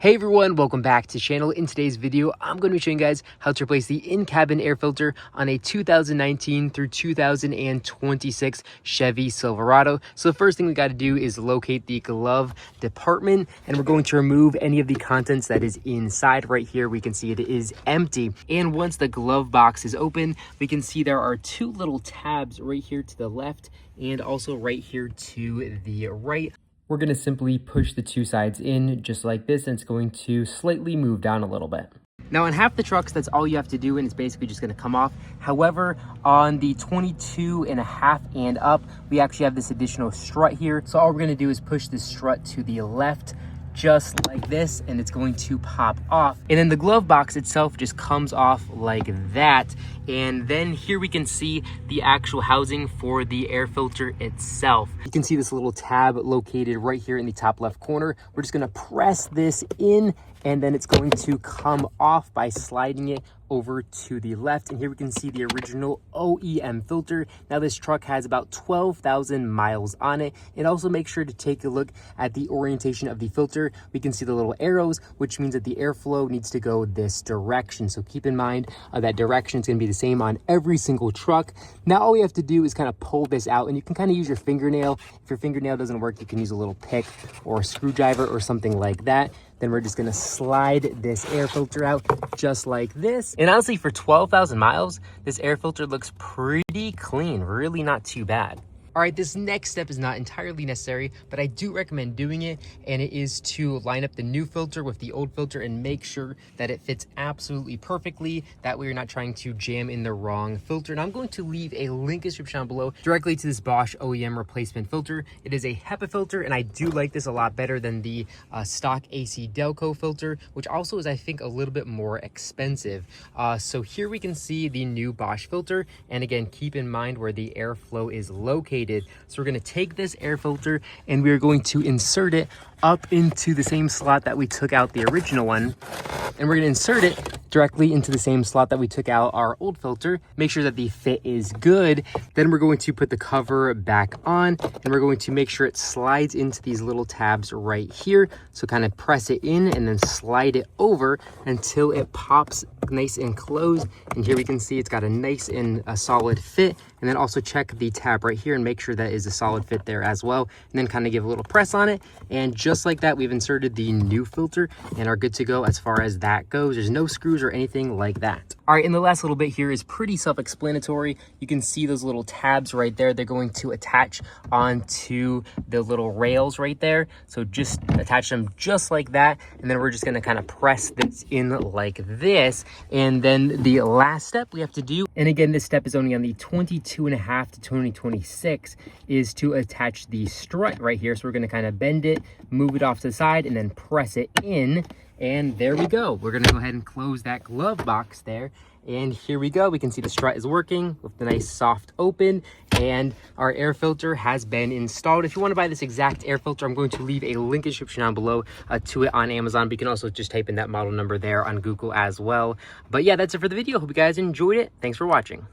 Hey everyone, welcome back to the channel. In today's video, I'm going to be showing you guys how to replace the in-cabin air filter on a 2019 through 2026 Chevy Silverado. So the first thing we got to do is locate the glove department, and we're going to remove any of the contents that is inside. Right here, we can see it is empty. And once the glove box is open, we can see there are two little tabs right here to the left and also right here to the right. We're going to simply push the two sides in just like this, and it's going to slightly move down a little bit. Now on half the trucks, that's all you have to do, and it's basically just going to come off. However, on the 22.5 and up, we actually have this additional strut here. So all we're going to do is push this strut to the left, just like this, and it's going to pop off. And then the glove box itself just comes off like that. And then here we can see the actual housing for the air filter itself. You can see this little tab located right here in the top left corner. We're just going to press this in, and then it's going to come off by sliding it over to the left. And here we can see the original OEM filter. Now this truck has about 12,000 miles on it. And also make sure to take a look at the orientation of the filter. We can see the little arrows, which means that the airflow needs to go this direction. So keep in mind that direction is going to be the same on every single truck. Now all we have to do is kind of pull this out, and you can kind of use your fingernail. If your fingernail doesn't work, you can use a little pick or a screwdriver or something like that. Then we're just gonna slide this air filter out just like this. And honestly, for 12,000 miles, this air filter looks pretty clean, really not too bad. All right, this next step is not entirely necessary, but I do recommend doing it, and it is to line up the new filter with the old filter and make sure that it fits absolutely perfectly. That way you're not trying to jam in the wrong filter. And I'm going to leave a link in the description down below directly to this Bosch OEM replacement filter. It is a HEPA filter, and I do like this a lot better than the stock AC Delco filter, which also is, I think, a little bit more expensive. So here we can see the new Bosch filter, and again, keep in mind where the airflow is located. So we're going to take this air filter and we are going to insert it up into the same slot that we took out the original one, and we're going to insert it directly into the same slot that we took out our old filter. Make sure that the fit is good. Then we're going to put the cover back on, and we're going to make sure it slides into these little tabs right here. So kind of press it in and then slide it over until it pops nice and closed. And here we can see it's got a nice and a solid fit. And then also check the tab right here and make sure that is a solid fit there as well. And then kind of give a little press on it, and just like that, we've inserted the new filter and are good to go as far as that goes. There's no screws or anything like that. All right, and the last little bit here is pretty self-explanatory. You can see those little tabs right there. They're going to attach onto the little rails right there. So just attach them just like that. And then we're just gonna kind of press this in like this. And then the last step we have to do, and again, this step is only on the 22.5 to 2026, is to attach the strut right here. So we're gonna kind of bend it, move it off to the side, and then press it in. And there we go. We're gonna go ahead and close that glove box there. And here we go. We can see the strut is working with the nice soft open, and our air filter has been installed. If you want to buy this exact air filter, I'm going to leave a link in the description down below to it on Amazon. But you can also just type in that model number there on Google as well. But yeah, that's it for the video. Hope you guys enjoyed it. Thanks for watching.